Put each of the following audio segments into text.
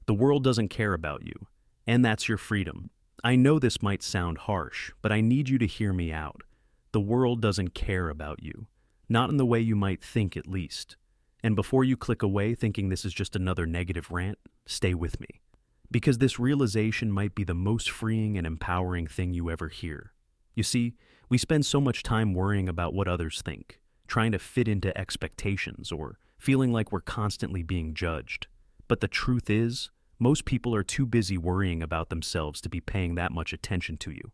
The world doesn't care about you, and that's your freedom. I know this might sound harsh, but I need you to hear me out. The world doesn't care about you, not in the way you might think at least. And before you click away thinking this is just another negative rant, stay with me. Because this realization might be the most freeing and empowering thing you ever hear. You see, we spend so much time worrying about what others think, trying to fit into expectations, or feeling like we're constantly being judged. But the truth is, most people are too busy worrying about themselves to be paying that much attention to you.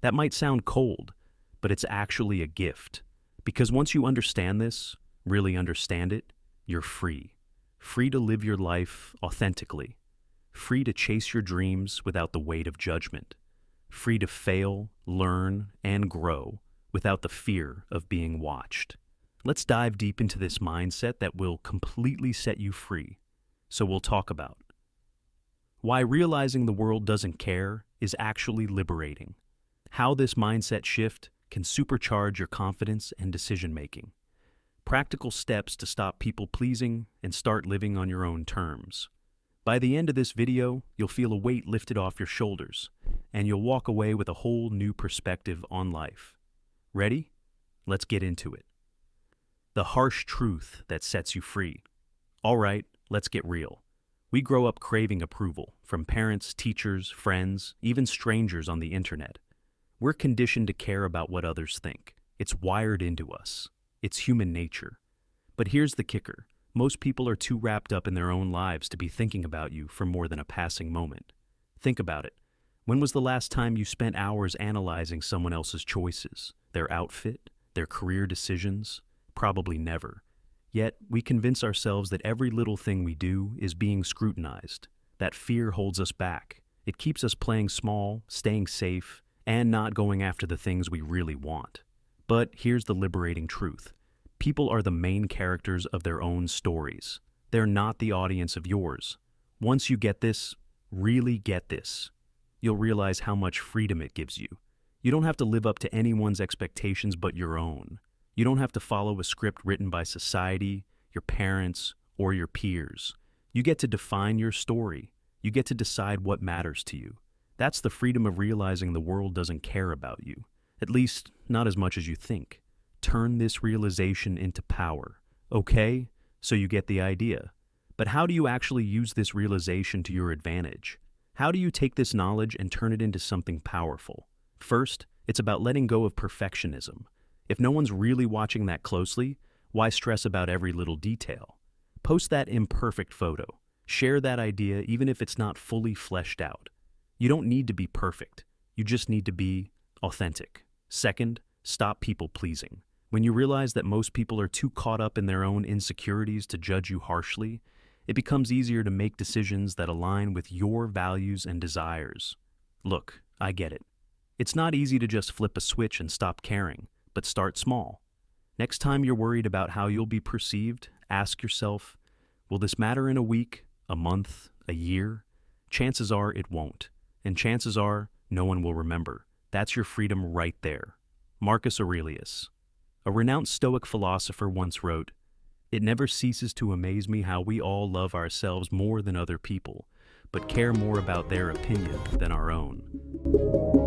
That might sound cold, but it's actually a gift. Because once you understand this, really understand it, you're free. Free to live your life authentically. Free to chase your dreams without the weight of judgment. Free to fail, learn, and grow without the fear of being watched. Let's dive deep into this mindset that will completely set you free. So we'll talk about why realizing the world doesn't care is actually liberating, how this mindset shift can supercharge your confidence and decision-making, practical steps to stop people-pleasing and start living on your own terms. By the end of this video, you'll feel a weight lifted off your shoulders, and you'll walk away with a whole new perspective on life. Ready? Let's get into it. The harsh truth that sets you free. All right, let's get real. We grow up craving approval from parents, teachers, friends, even strangers on the internet. We're conditioned to care about what others think. It's wired into us. It's human nature. But here's the kicker. Most people are too wrapped up in their own lives to be thinking about you for more than a passing moment. Think about it. When was the last time you spent hours analyzing someone else's choices, their outfit, their career decisions? Probably never. Yet, we convince ourselves that every little thing we do is being scrutinized. That fear holds us back. It keeps us playing small, staying safe, and not going after the things we really want. But here's the liberating truth. People are the main characters of their own stories. They're not the audience of yours. Once you get this, really get this, you'll realize how much freedom it gives you. You don't have to live up to anyone's expectations but your own. You don't have to follow a script written by society, your parents, or your peers. You get to define your story. You get to decide what matters to you. That's the freedom of realizing the world doesn't care about you. At least, not as much as you think. Turn this realization into power. Okay? So you get the idea. But how do you actually use this realization to your advantage? How do you take this knowledge and turn it into something powerful? First, it's about letting go of perfectionism. If no one's really watching that closely, why stress about every little detail? Post that imperfect photo. Share that idea even if it's not fully fleshed out. You don't need to be perfect. You just need to be authentic. Second, stop people-pleasing. When you realize that most people are too caught up in their own insecurities to judge you harshly, it becomes easier to make decisions that align with your values and desires. Look, I get it. It's not easy to just flip a switch and stop caring, but start small. Next time you're worried about how you'll be perceived, ask yourself, will this matter in a week, a month, a year? Chances are it won't, and chances are no one will remember. That's your freedom right there. Marcus Aurelius, a renowned Stoic philosopher, once wrote, "It never ceases to amaze me how we all love ourselves more than other people, but care more about their opinion than our own."